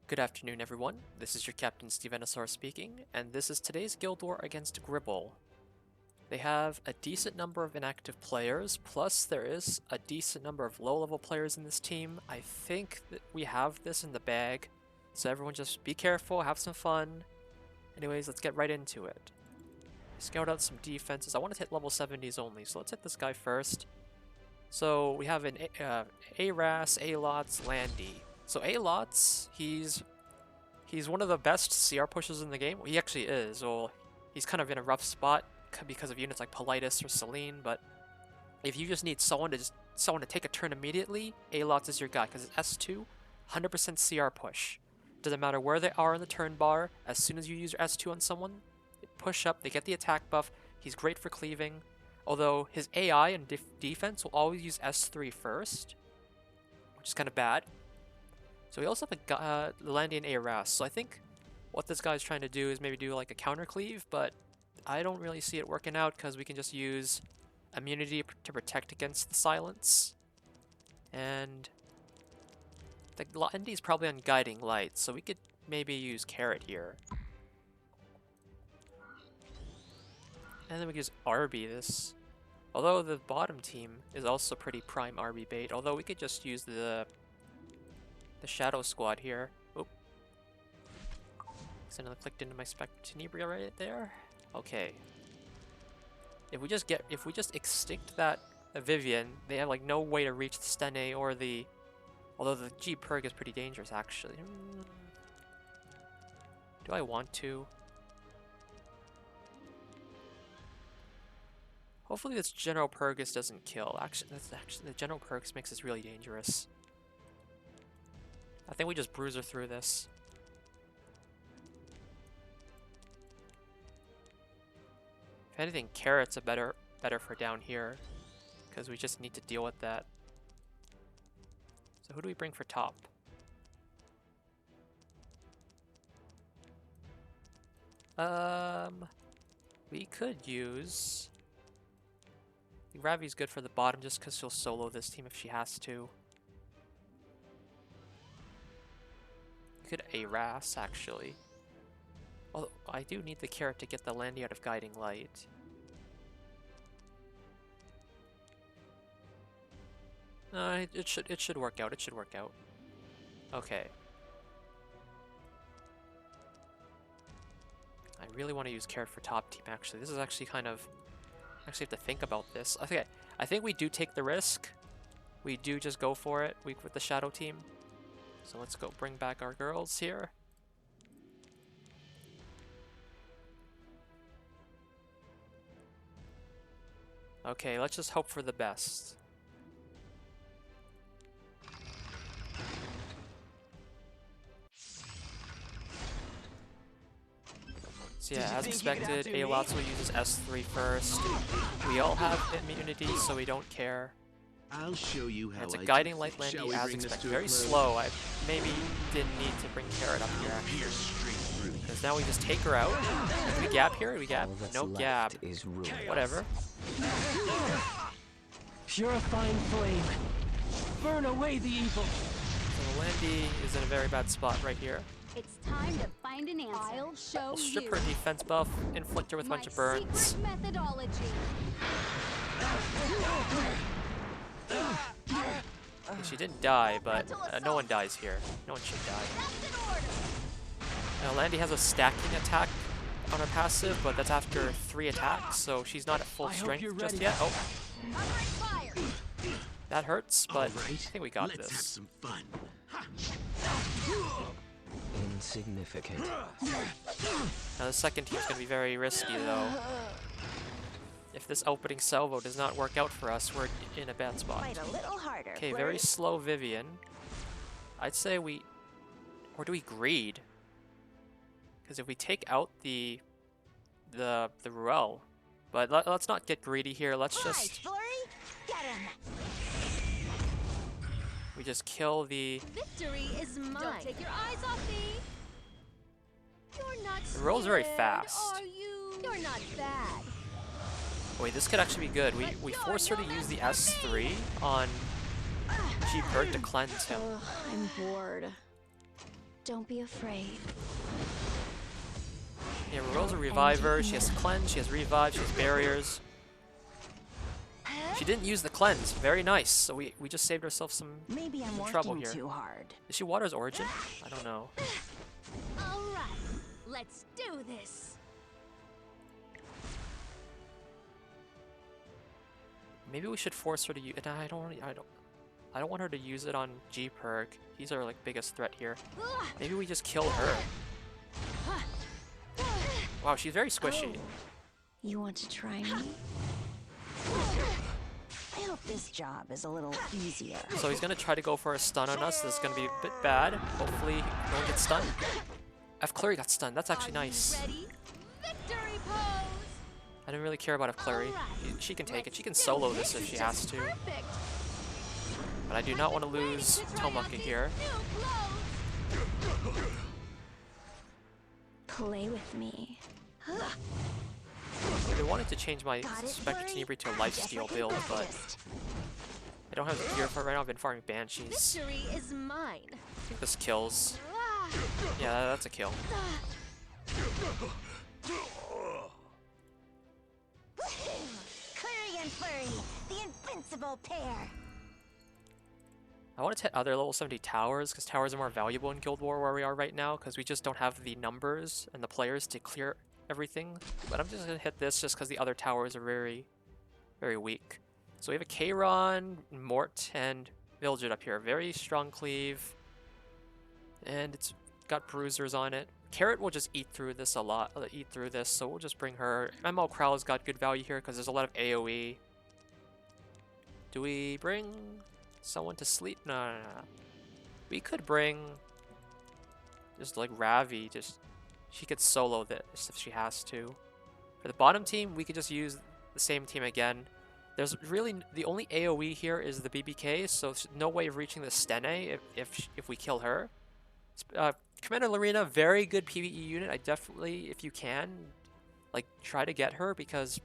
Good afternoon, everyone. This is your Captain Stevenosaur speaking, and this is today's Guild War against Gribble. They have a decent number of inactive players, plus there is a decent number of low-level players in this team. I think that we have this in the bag, so everyone just be careful, have some fun. Anyways, let's get right into it. Scout out some defenses. I want to hit level 70s only, so let's hit this guy first. So we have an A-Ras, A-Lots, Landy. So A-Lots, he's one of the best CR pushers in the game. Well, he actually is. Well, he's kind of in a rough spot because of units like Politis or Celine, but if you just need someone to take a turn immediately, A-Lots is your guy because it's S2, 100% CR push. Doesn't matter where they are in the turn bar, as soon as you use your S2 on someone, they push up, they get the attack buff. He's great for cleaving, although his AI and defense will always use S3 first, which is kind of bad. So we also have the Landy and A-Ras, so I think what this guy's trying to do is maybe do like a counter cleave, but I don't really see it working out because we can just use immunity to protect against the silence. And the Landy's probably on Guiding Light, so we could maybe use Carrot here. And then we can use RB this. Although the bottom team is also pretty prime RB bait, although we could just use the Shadow Squad here. Oop. Accidentally clicked into my Spectenebria right there. Okay. If we just extinct that Vivian, they have like no way to reach the Stene or the... Although the G perk is pretty dangerous actually. Do I want to? Hopefully this General Purgus doesn't kill. Actually, the General Purgus makes this really dangerous. I think we just bruiser through this. If anything, Carrot's a better for down here, because we just need to deal with that. So who do we bring for top? We could use... Ravi's good for the bottom just because she'll solo this team if she has to. Could A-Ras, actually. Although, I do need the Carrot to get the Landy out of Guiding Light. It should work out, it should work out. Okay. I really want to use Carrot for top team, actually. This is actually kind of... Actually have to think about this. Okay, I think we do take the risk. We do just go for it with the Shadow team. So let's go bring back our girls here. Okay, let's just hope for the best. So yeah, as expected, A-Lots will use his S3 first. We all have immunity, so we don't care. I'll show you how it's a Guiding Light Landy as expected. Very slow. I maybe didn't need to bring Carrot up here actually. Because now we just take her out. Do we gap here? We gap? No gap. Whatever. Purifying flame. Burn away the evil. So Landy is in a very bad spot right here. It's time to find an answer. I'll show We'll strip you. her defense buff, inflict her with a bunch of burns. Secret methodology. She didn't die, but no one dies here. No one should die. Landy has a stacking attack on her passive, but that's after 3 attacks, so she's not at full strength just yet. Oh, that hurts, but I think we got Let's this. have some fun. Insignificant. Now the second team's gonna be very risky though. If this opening salvo does not work out for us, we're in a bad spot. Fight a little harder. Okay, very slow Vivian. I'd say we... Or do we greed? Because if we take out the Ruel... But let's not get greedy here, let's just... Get him. We just kill the... Victory is mine. Don't take your eyes off me. You're not The Ruel's very scared, fast. Are you? You're not bad. Wait, this could actually be good. We force her to use the S3 on G-Perk to cleanse him. I'm bored. Don't be afraid. Yeah, Ro's a reviver. She has cleanse, she has revive, she has barriers. She didn't use the cleanse. Very nice. So we just saved ourselves some trouble here. Too hard. Is she Water's Origin? I don't know. All right, let's do this. Maybe we should force her to use. I don't want her to use it on G perk. He's our like biggest threat here. Maybe we just kill her. Wow, she's very squishy. You want to try me? I hope this job is a little easier. So he's gonna try to go for a stun on us. This is gonna be a bit bad. Hopefully no one gets stunned. F Clary got stunned. That's actually nice. Ready? Victory pose. I didn't really care about F Clary. She can take it. She can solo this if she has to. Perfect. But I do not want to lose Tomoka here. Play with me. I wanted to change my Spectre Tenebri to a lifesteal build, but I don't have the gear for it right now. I've been farming Banshees. Victory is mine. I think this kills. Yeah, that's a kill. Clary and Furry, the invincible pair. I wanted to hit other level 70 towers, because towers are more valuable in Guild War where we are right now, because we just don't have the numbers and the players to clear everything. But I'm just going to hit this just because the other towers are very, very weak. So we have a Kayron, Mort, and Mildred up here. Very strong cleave. And it's got bruisers on it. Carrot will just eat through this a lot, so we'll just bring her. ML Crowl's got good value here because there's a lot of AoE. Do we bring someone to sleep? No. We could bring just like Ravi, she could solo this if she has to. For the bottom team, we could just use the same team again. There's really, the only AoE here is the BBK, so there's no way of reaching the Stene if we kill her. Commander Lorena, very good PvE unit. I definitely, if you can, like, try to get her because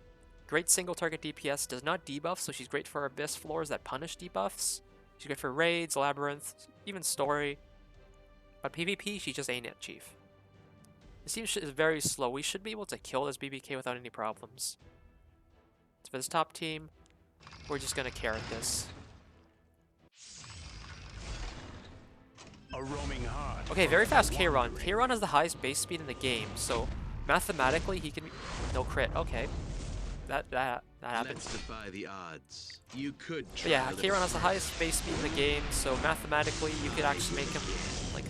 great single target DPS, does not debuff, so she's great for Abyss floors that punish debuffs. She's great for raids, labyrinth, even story. But PvP, she just ain't it, Chief. This team is very slow. We should be able to kill this BBK without any problems. So for this top team, we're just gonna carrot this. A roaming heart. Okay, very fast Kayron. Kayron has the highest base speed in the game, so mathematically he can no crit. Okay, that happened. Let's defy the odds. You could But try. yeah, Kayron has the highest base speed in the game, so mathematically you could actually make him like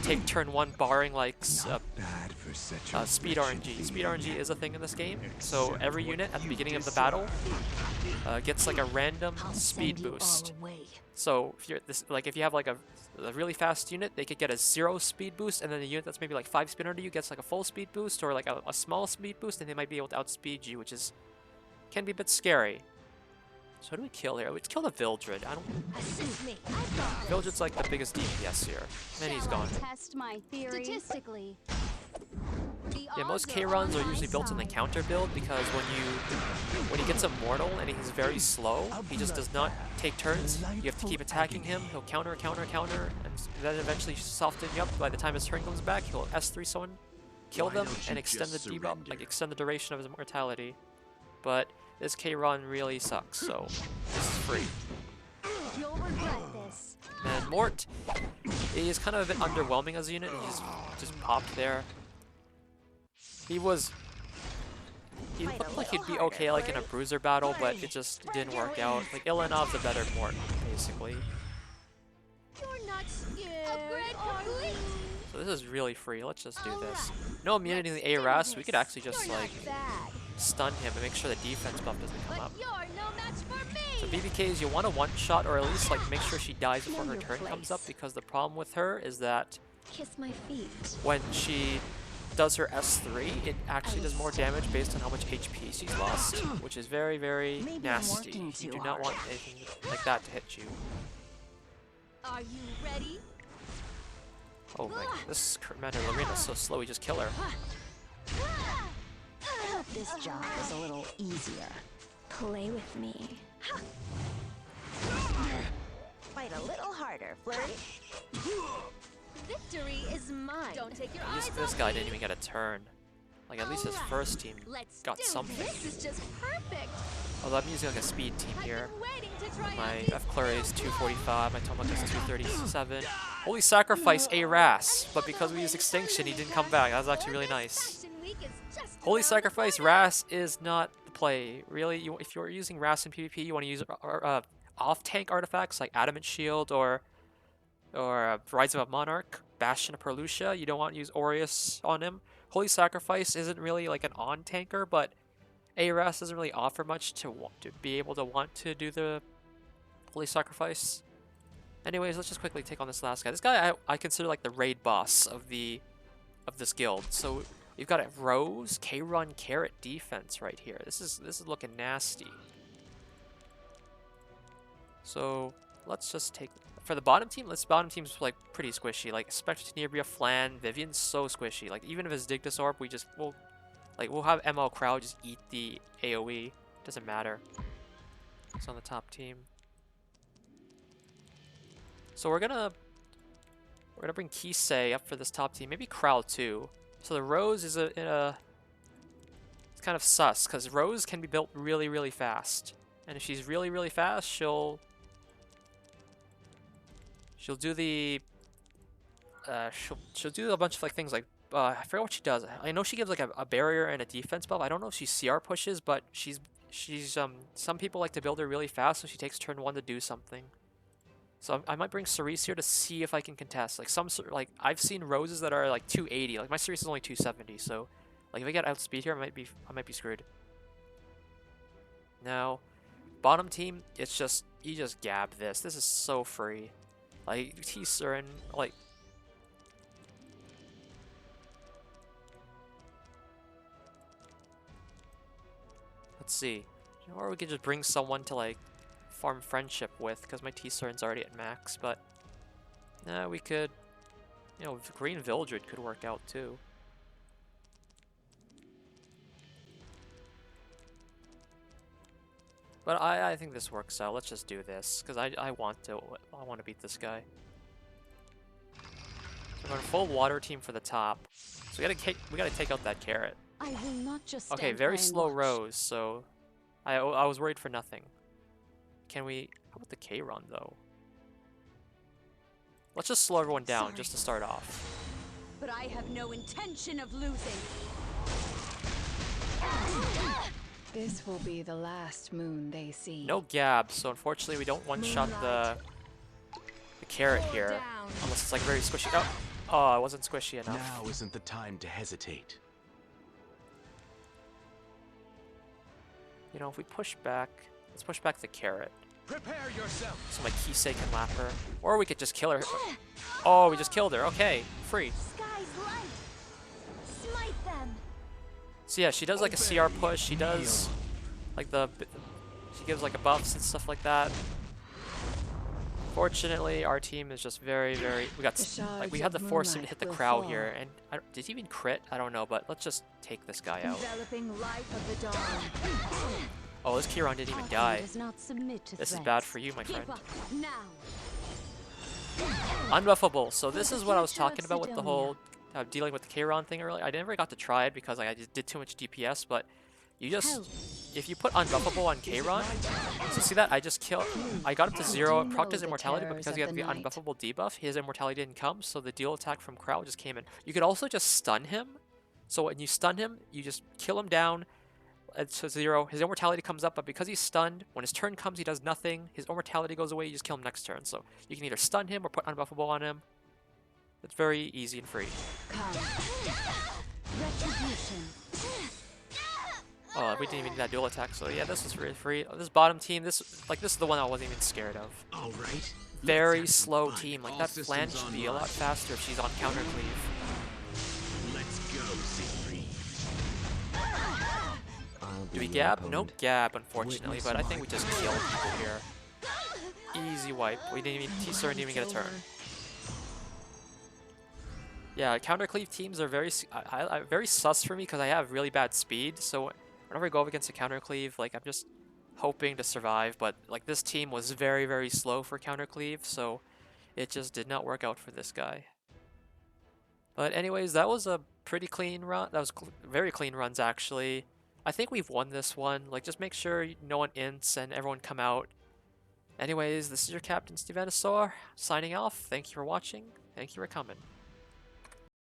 take turn 1 barring like speed RNG. Speed RNG is a thing in this game, so every unit at the beginning of the battle gets like a random speed boost. So if you're if you have like a really fast unit, they could get a 0 speed boost, and then a unit that's maybe like 5 speed under you gets like a full speed boost or like a small speed boost, and they might be able to outspeed you, which can be a bit scary. So who do we kill here? Let's kill the Vildred. Assist me. Vildred's like the biggest DPS here. And he's gone. Test my theory. Statistically. Yeah, most Kayrons are usually built in the counter build because when he gets immortal and he's very slow, he just does not take turns. You have to keep attacking him. He'll counter, and then eventually soften you up. By the time his turn comes back, he'll S3 someone, kill them, and extend the debuff, extend the duration of his immortality. But this Kayron really sucks, so this is free. You'll regret this. And Mort is kind of a bit underwhelming as a unit. He's just popped there. He looked like he'd be okay like in a bruiser battle, but it just didn't work out. Like Ilanov's a better Mort, basically. You're not scared, are you? So this is really free. Let's just do this. No immunity in the ARS. We could actually just like stun him and make sure the defense buff doesn't come up. You're no match for me. So BBKs, you want to one-shot or at least like make sure she dies before her turn comes up, because the problem with her is that Kiss my feet. when she does her S3, it actually does more damage based on how much HP she's lost, which is very, very nasty. You do not want anything like that to hit you. Are you ready? Oh my god, this Commander Lorena's so slow, we just kill her. I hope this job is a little easier. Play with me. Fight a little harder, Flurry. Victory is mine. Don't take your eyes This off guy me. didn't even get a turn. Like, at least his Alright, first team let's got do something. This is just perfect. Although I'm using like a speed team I've here. been waiting to try My out these F Clary is new 245, my Tomac is 237. Holy Sacrifice, a Ras, but because we used Extinction, he didn't come back. That was actually really nice. Fashion Week is just Holy around the Sacrifice, corner. Ras is not the play. Really, if you're using Ras in PvP, you want to use off-tank artifacts like Adamant Shield or Rise of a Monarch, Bastion of Perlucia. You don't want to use Aureus on him. Holy Sacrifice isn't really like an on-tanker, but ARAS doesn't really offer much to be able to want to do the Holy Sacrifice. Anyways, let's just quickly take on this last guy. This guy I consider like the raid boss of this guild. So we've got a Rose, K-Run, Carrot defense right here. This is looking nasty. So let's just take for the bottom team. This bottom team's like pretty squishy. Like Spectre, Tenebria, Flan, Vivian's so squishy. Like even if it's Digdus Orb, we'll have ML Crowd just eat the AoE. Doesn't matter. It's on the top team. So we're gonna bring Kisei up for this top team. Maybe Krowd too. So the Rose is it's kind of sus because Rose can be built really, really fast. And if she's really, really fast, she'll do the she'll do a bunch of like things like I forget what she does. I know she gives like a barrier and a defense buff. I don't know if she CR pushes, but she's some people like to build her really fast, so she takes turn 1 to do something. So I might bring Cerise here to see if I can contest. Like I've seen Roses that are like 280. Like my Cerise is only 270, so like if I get outspeed here, I might be screwed. Now, bottom team, it's just you just gab this. This is so free. Like T-Surin, like let's see. Or we could just bring someone to like farm friendship with, because my T-Surin's already at max, but we could, Green Vildred could work out too. But I think this works out. Let's just do this, because I want to beat this guy. So we're going full water team for the top. So we gotta take out that carrot. I will not just Okay, very slow Rose, so I was worried for nothing. Can we... How about the K-Run, though? Let's just slow everyone down just to start off. But I have no intention of losing. This will be the last moon they see. No gab, so unfortunately we don't one-shot the carrot here. Unless it's like very squishy. Oh, it wasn't squishy enough. Now isn't the time to hesitate. You know, if we push back... Let's push back the carrot. Prepare yourself. So my Kisei can lap her. Or we could just kill her. Oh, we just killed her. Okay, free. Sky's light. Smite them. So yeah, she does like a CR push. She does like she gives like a buffs and stuff like that. Fortunately, our team is just very, very. We had the force him to hit the crowd here, and did he even crit? I don't know, but let's just take this guy out. Enveloping light of the dawn. Oh, this Kiron didn't even die. Does not submit to This is threats. bad for you, my friend. Keep up now. Unbuffable. So this For is the what I was future of talking about with the Sidonia. whole dealing with the Kiron thing earlier. I never got to try it because I just did too much DPS, but you just... If you put unbuffable on K-Ron, so see that? I got up to 0, procced his immortality, but because he had the unbuffable debuff, his immortality didn't come, so the deal attack from Crow just came in. You could also just stun him. So when you stun him, you just kill him down to 0. His immortality comes up, but because he's stunned, when his turn comes, he does nothing. His immortality goes away, you just kill him next turn. So you can either stun him or put unbuffable on him. It's very easy and free. Come. Retribution. Oh, we didn't even need that dual attack, so yeah, this is really free. This bottom team, this is the one I wasn't even scared of. All right. Very slow team. Like All that Flan systems should be a lot online. faster if she's on counter cleave. Let's go, Siegfried. Do we gab? No gab, unfortunately, but I think we just killed people here. Easy wipe. We didn't even T-Surin didn't even get a turn. Yeah, counter cleave teams are very very sus for me because I have really bad speed. So whenever I go up against a counter cleave, like I'm just hoping to survive. But like this team was very, very slow for counter cleave, so it just did not work out for this guy. But anyways, that was a pretty clean run. That was very clean runs, actually. I think we've won this one. Like, just make sure no one ints and everyone come out. Anyways, this is your Captain Steve Anasaur, signing off. Thank you for watching. Thank you for coming.